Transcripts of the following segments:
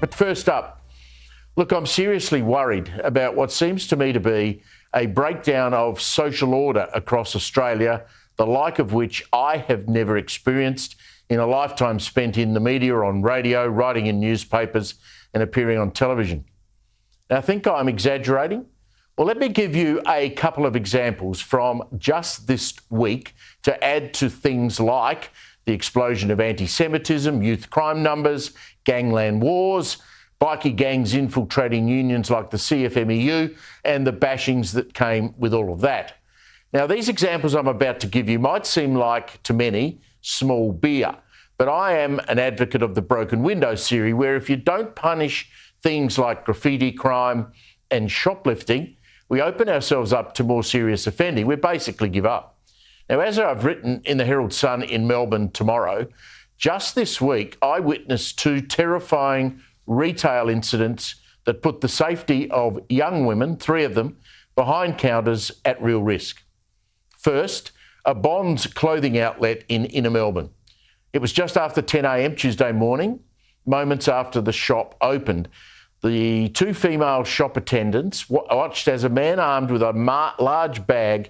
But first up, look, I'm seriously worried about what seems to me to be a breakdown of social order across Australia, the like of which I have never experienced in a lifetime spent in the media, on radio, writing in newspapers and appearing on television. Now, I think I'm exaggerating. Well, let me give you a couple of examples from just this week to add to things like the explosion of anti-Semitism, youth crime numbers, gangland wars, bikie gangs infiltrating unions like the CFMEU, and the bashings that came with all of that. Now, these examples I'm about to give you might seem like, to many, small beer, but I am an advocate of the broken window theory, where if you don't punish things like graffiti crime and shoplifting, we open ourselves up to more serious offending. We basically give up. Now, as I've written in the Herald Sun in Melbourne tomorrow, just this week I witnessed two terrifying retail incidents that put the safety of young women, 3 of them, behind counters at real risk. First, a Bonds clothing outlet in inner Melbourne. It was just after 10 a.m. Tuesday morning, moments after the shop opened. The 2 female shop attendants watched as a man armed with a large bag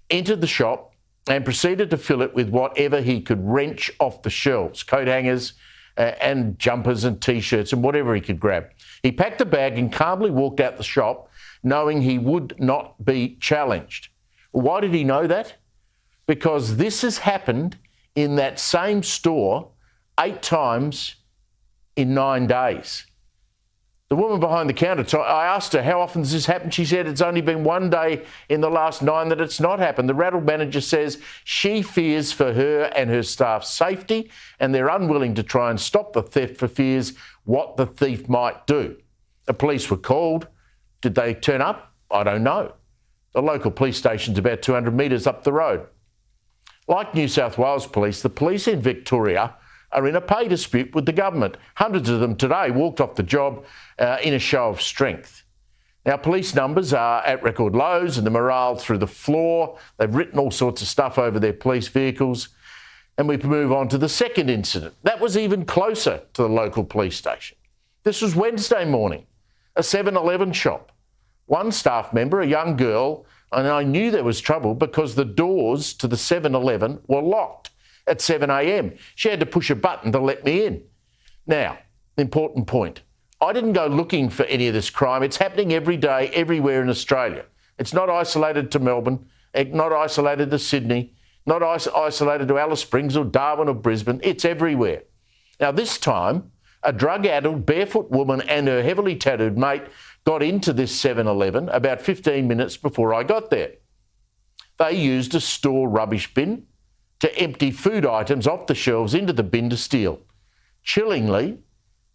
entered the shop and proceeded to fill it with whatever he could wrench off the shelves, coat hangers and jumpers and T-shirts and whatever he could grab. He packed the bag and calmly walked out the shop, knowing he would not be challenged. Why did he know that? Because this has happened in that same store 8 times in 9 days. The woman behind the counter, I asked her, how often does this happen? She said it's only been 1 day in the last 9 that it's not happened. The rattle manager says she fears for her and her staff's safety, and they're unwilling to try and stop the theft for fears what the thief might do. The police were called. Did they turn up? I don't know. The local police station's about 200 metres up the road. Like New South Wales Police, the police in Victoria are in a pay dispute with the government. Hundreds of them today walked off the job in a show of strength. Now, police numbers are at record lows and the morale through the floor. They've written all sorts of stuff over their police vehicles. And we move on to the second incident. That was even closer to the local police station. This was Wednesday morning, a 7-Eleven shop. One staff member, a young girl, and I knew there was trouble because the doors to the 7-Eleven were locked at 7 a.m. She had to push a button to let me in. Now, important point. I didn't go looking for any of this crime. It's happening every day, everywhere in Australia. It's not isolated to Melbourne, not isolated to Sydney, not isolated to Alice Springs or Darwin or Brisbane. It's everywhere. Now, this time, a drug-addled, barefoot woman and her heavily tattooed mate got into this 7-Eleven about 15 minutes before I got there. They used a store rubbish bin to empty food items off the shelves into the bin to steal. Chillingly,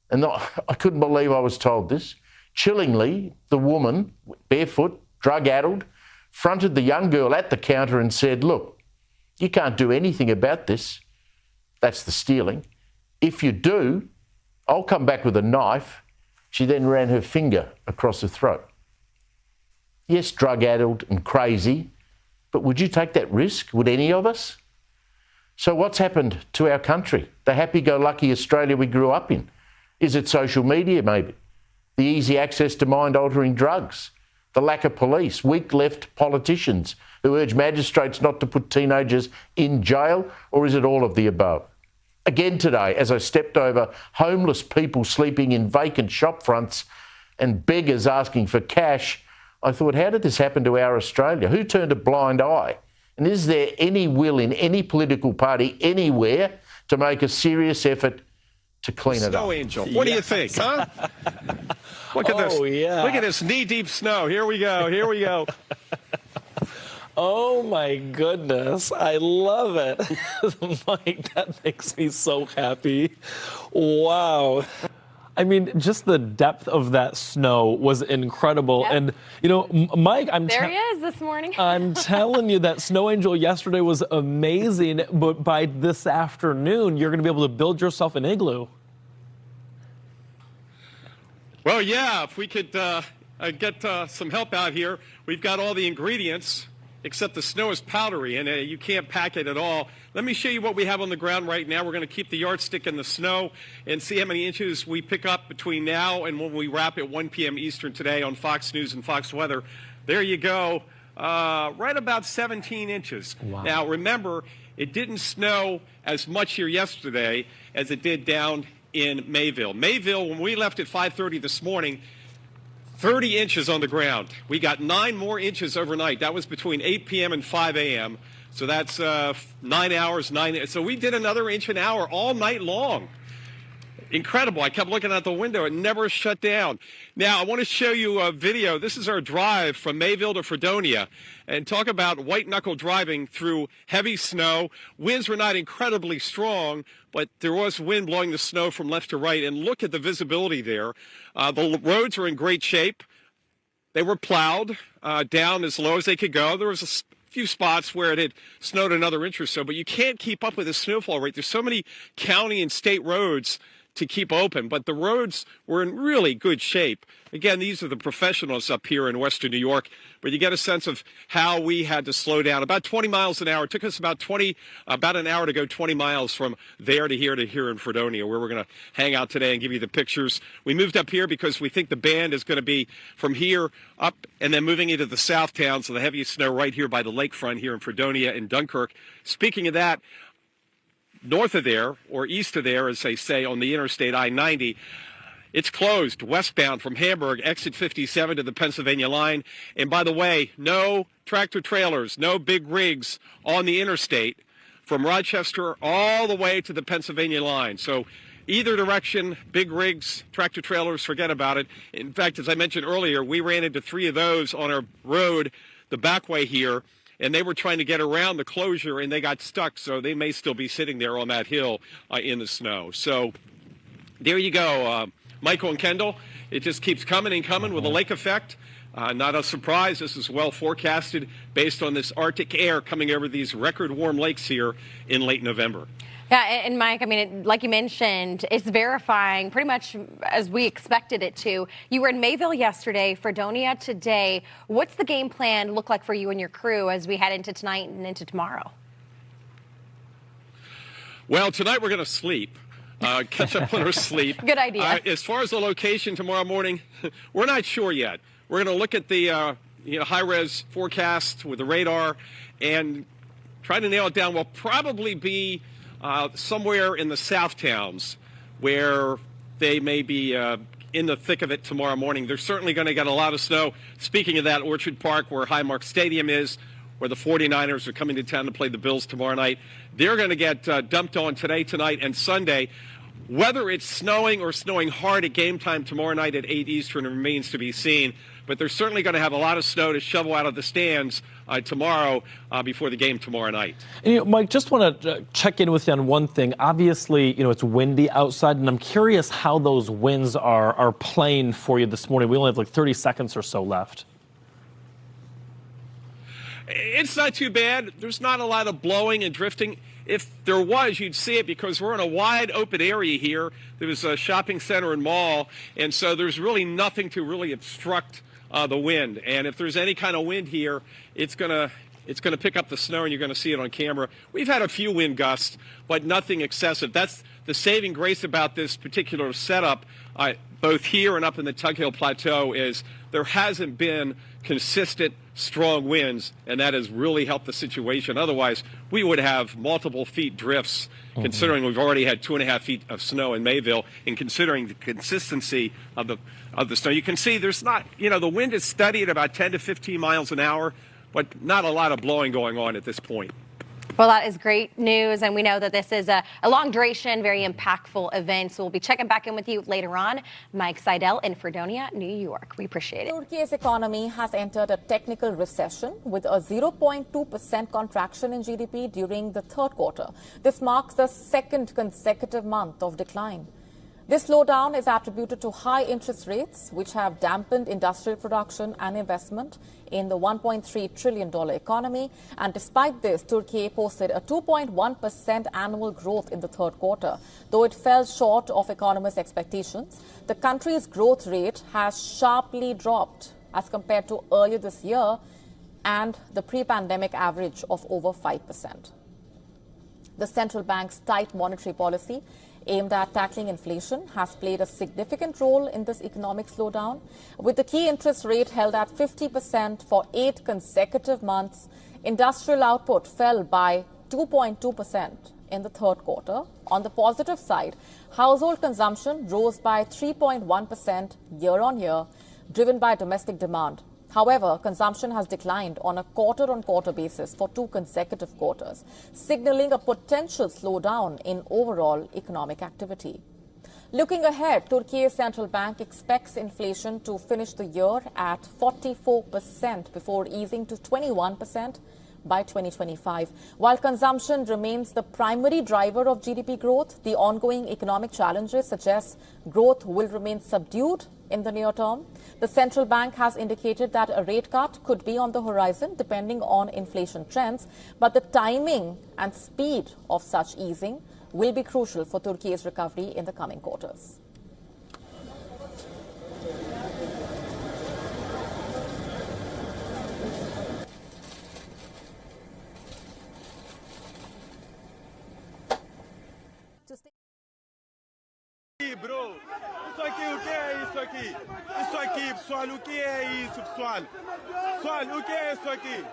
and I couldn't believe I was told this, chillingly, the woman, barefoot, drug-addled, fronted the young girl at the counter and said, look, you can't do anything about this. That's the stealing. If you do, I'll come back with a knife. She then ran her finger across her throat. Yes, drug-addled and crazy, but would you take that risk? Would any of us? So what's happened to our country, the happy-go-lucky Australia we grew up in? Is it social media, maybe? The easy access to mind-altering drugs? The lack of police? Weak left politicians who urge magistrates not to put teenagers in jail? Or is it all of the above? Again today, as I stepped over homeless people sleeping in vacant shop fronts and beggars asking for cash, I thought, how did this happen to our Australia? Who turned a blind eye? And is there any will in any political party anywhere to make a serious effort to clean it up? Snow Angel, what do you think, huh? Look at this. Yeah. Look at this knee-deep snow. Here we go. Here we go. Oh, my goodness. I love it. Mike, that makes me so happy. Wow. I mean, just the depth of that snow was incredible. Yep. And, you know, Mike, There he is this morning. I'm telling you, that Snow Angel yesterday was amazing. But by this afternoon, you're going to be able to build yourself an igloo. Well, yeah, if we could get some help out here. We've got all the ingredients. except the snow is powdery and you can't pack it at all. Let me show you what we have on the ground right now. We're going to keep the yardstick in the snow and see how many inches we pick up between now and when we wrap at 1 p.m. Eastern today on Fox News and Fox Weather. There you go, right about 17 inches. Wow. Now, remember, it didn't snow as much here yesterday as it did down in Mayville. Mayville, when we left at 5:30 this morning, 30 inches on the ground. We got 9 more inches overnight. That was between 8 p.m. and 5 a.m. So that's 9 hours, 9. So we did another inch an hour all night long. Incredible. I kept looking out the window. It never shut down. Now, I want to show you a video. This is our drive from Mayville to Fredonia. And talk about white-knuckle driving through heavy snow. Winds were not incredibly strong, but there was wind blowing the snow from left to right. And look at the visibility there. The roads are in great shape. They were plowed down as low as they could go. There was a few spots where it had snowed another inch or so, but you can't keep up with the snowfall rate. There's so many county and state roads to keep open, but the roads were in really good shape. Again, these are the professionals up here in Western New York, but you get a sense of how we had to slow down. About 20 miles an hour. It took us about an hour to go 20 miles from there to here in Fredonia, where we're going to hang out today and give you the pictures. We moved up here because we think the band is going to be from here up and then moving into the south town, so the heaviest snow right here by the lakefront here in Fredonia and Dunkirk. Speaking of that, north of there, or east of there, as they say, on the interstate I-90, it's closed westbound from Hamburg, exit 57 to the Pennsylvania line. And by the way, no tractor trailers, no big rigs on the interstate from Rochester all the way to the Pennsylvania line. So either direction, big rigs, tractor trailers, forget about it. In fact, as I mentioned earlier, we ran into 3 of those on our road, the back way here, and they were trying to get around the closure, and they got stuck, so they may still be sitting there on that hill in the snow. So there you go, Michael and Kendall. It just keeps coming and coming with a lake effect. Not a surprise. This is well forecasted based on this Arctic air coming over these record warm lakes here in late November. Yeah, and Mike, I mean, like you mentioned, it's verifying pretty much as we expected it to. You were in Mayville yesterday, Fredonia today. What's the game plan look like for you and your crew as we head into tonight and into tomorrow? Well, tonight we're going to sleep. Catch up on our sleep. Good idea. As far as the location tomorrow morning, we're not sure yet. We're going to look at the high-res forecast with the radar and try to nail it down. We'll probably be somewhere in the south towns where they may be in the thick of it tomorrow morning. They're certainly going to get a lot of snow. Speaking of that, Orchard Park, where Highmark Stadium is, where the 49ers are coming to town to play the Bills tomorrow night, they're going to get dumped on today, tonight, and Sunday. Whether it's snowing or snowing hard at game time tomorrow night at 8 Eastern remains to be seen. But they're certainly going to have a lot of snow to shovel out of the stands tomorrow before the game tomorrow night. And, Mike, just want to check in with you on one thing. Obviously, it's windy outside, and I'm curious how those winds are playing for you this morning. We only have like 30 seconds or so left. It's not too bad. There's not a lot of blowing and drifting. If there was, you'd see it because we're in a wide open area here. There's a shopping center and mall, and so there's really nothing to really obstruct the wind. And if there's any kind of wind here, it's gonna pick up the snow, and you're gonna see it on camera. We've had a few wind gusts, but nothing excessive. That's the saving grace about this particular setup, both here and up in the Tug Hill Plateau, is there hasn't been consistent strong winds, and that has really helped the situation. Otherwise, we would have multiple feet drifts, considering we've already had 2.5 feet of snow in Mayville, and considering the consistency of the snow. You can see there's not, the wind is steady at about 10 to 15 miles an hour, but not a lot of blowing going on at this point. Well, that is great news, and we know that this is a long duration, very impactful event, so we'll be checking back in with you later on. Mike Seidel in Fredonia, New York. We appreciate it. Turkey's economy has entered a technical recession with a 0.2% contraction in GDP during the third quarter. This marks the second consecutive month of decline. This slowdown is attributed to high interest rates, which have dampened industrial production and investment in the $1.3 trillion economy. And despite this, Turkey posted a 2.1% annual growth in the third quarter. Though it fell short of economists' expectations, the country's growth rate has sharply dropped as compared to earlier this year. and the pre-pandemic average of over 5%. The central bank's tight monetary policy aimed at tackling inflation has played a significant role in this economic slowdown, with the key interest rate held at 50% for 8 consecutive months. Industrial output fell by 2.2% in the third quarter. On the positive side, household consumption rose by 3.1% year-on-year, driven by domestic demand. However, consumption has declined on a quarter-on-quarter basis for 2 consecutive quarters, signaling a potential slowdown in overall economic activity. Looking ahead, Turkey's central bank expects inflation to finish the year at 44% before easing to 21% by 2025. While consumption remains the primary driver of GDP growth, the ongoing economic challenges suggest growth will remain subdued in the near term. The central bank has indicated that a rate cut could be on the horizon depending on inflation trends, but the timing and speed of such easing will be crucial for Turkey's recovery in the coming quarters. Bro, isso aqui, o que é isso aqui? Isso aqui, pessoal, o que é isso, pessoal? Pessoal, o que é isso aqui?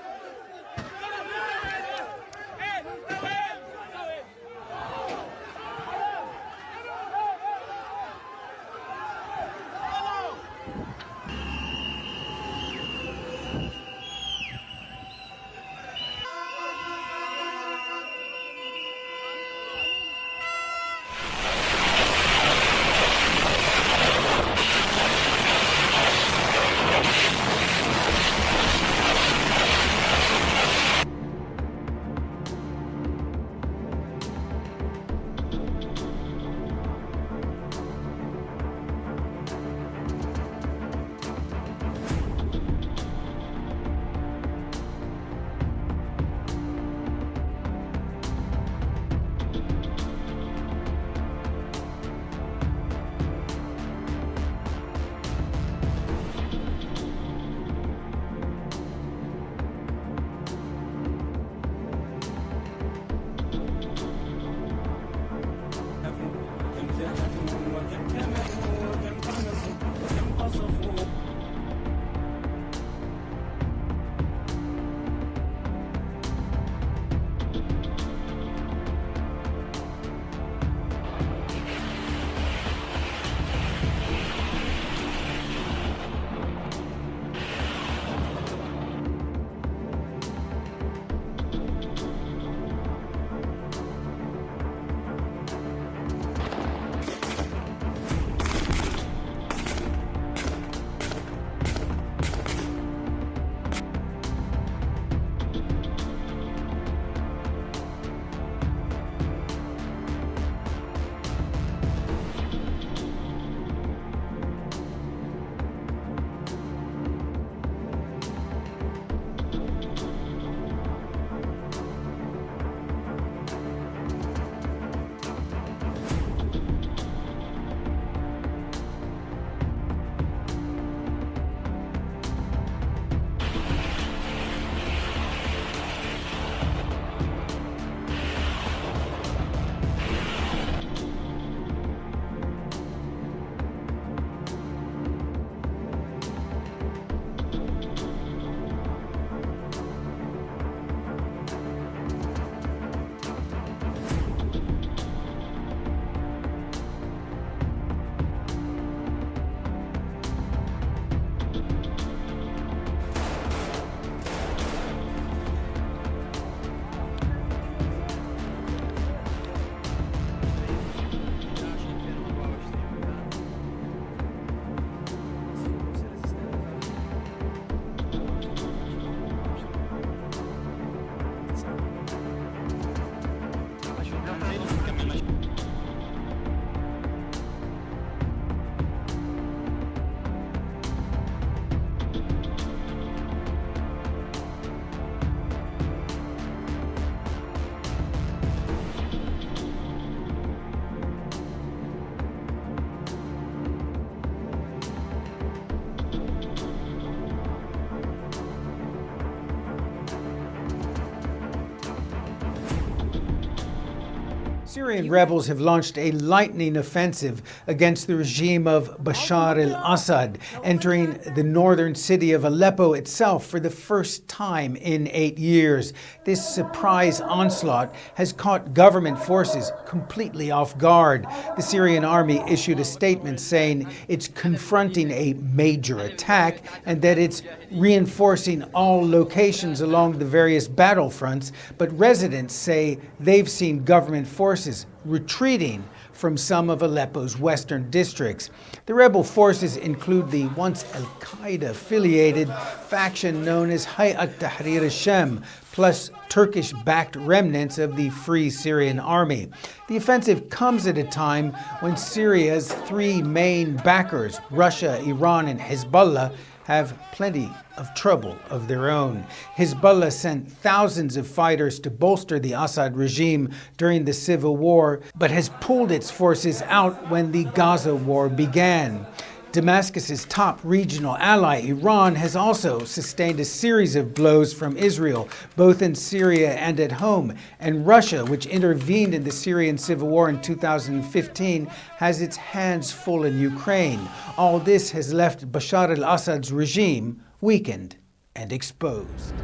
Syrian rebels have launched a lightning offensive against the regime of Bashar al-Assad, entering the northern city of Aleppo itself for the first time in 8 years. This surprise onslaught has caught government forces completely off guard. The Syrian army issued a statement saying it's confronting a major attack and that it's reinforcing all locations along the various battlefronts, but residents say they've seen government forces retreating from some of Aleppo's western districts. The rebel forces include the once al-Qaeda affiliated faction known as Hayat Tahrir al-Sham, plus Turkish-backed remnants of the Free Syrian Army. The offensive comes at a time when Syria's three main backers, Russia, Iran, and Hezbollah, have plenty of trouble of their own. Hezbollah sent thousands of fighters to bolster the Assad regime during the civil war, but has pulled its forces out when the Gaza war began. Damascus's top regional ally, Iran, has also sustained a series of blows from Israel, both in Syria and at home. And Russia, which intervened in the Syrian civil war in 2015, has its hands full in Ukraine. All this has left Bashar al-Assad's regime weakened and exposed.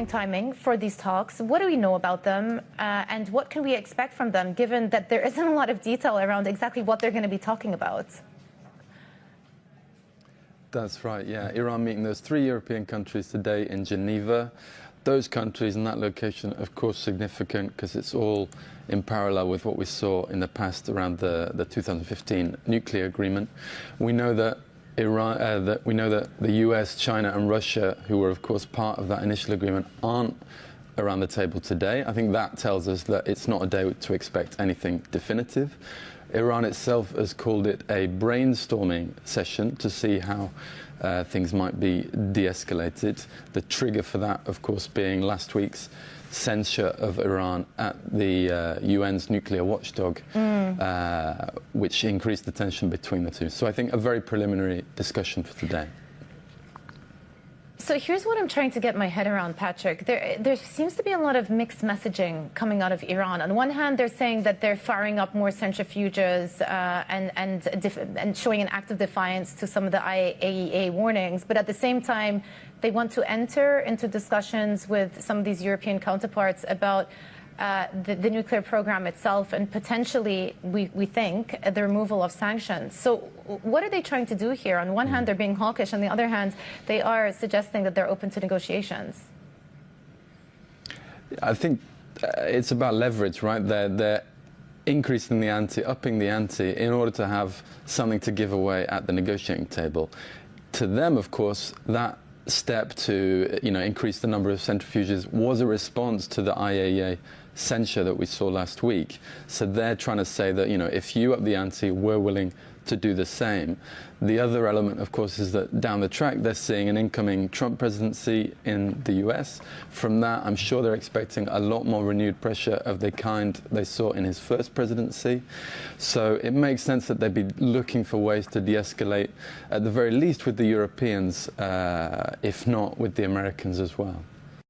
interesting timing for these talks. What do we know about them, and what can we expect from them, given that there isn't a lot of detail around exactly what they're going to be talking about? That's right, yeah. Iran meeting those 3 European countries today in Geneva. Those countries and that location, of course, significant because it's all in parallel with what we saw in the past around the 2015 nuclear agreement. We know that the US, China and Russia, who were of course part of that initial agreement, aren't around the table today. I think that tells us that it's not a day to expect anything definitive. Iran itself has called it a brainstorming session to see how things might be de-escalated. The trigger for that, of course, being last week's censure of Iran at the UN's nuclear watchdog, which increased the tension between the two. So I think a very preliminary discussion for today. So here's what I'm trying to get my head around, Patrick. There seems to be a lot of mixed messaging coming out of Iran. On one hand, they're saying that they're firing up more centrifuges and showing an act of defiance to some of the IAEA warnings. But at the same time, they want to enter into discussions with some of these European counterparts about the nuclear program itself and potentially, we think, the removal of sanctions. So what are they trying to do here? On one hand, they're being hawkish. On the other hand, they are suggesting that they're open to negotiations. I think it's about leverage, right? They're increasing the ante, upping the ante in order to have something to give away at the negotiating table. To them, of course, that step to increase the number of centrifuges was a response to the IAEA censure that we saw last week. So they're trying to say that if you up the ante, we're willing to do the same. The other element, of course, is that down the track they're seeing an incoming Trump presidency in the US. From that, I'm sure they're expecting a lot more renewed pressure of the kind they saw in his first presidency. So it makes sense that they'd be looking for ways to de-escalate, at the very least with the Europeans, if not with the Americans as well.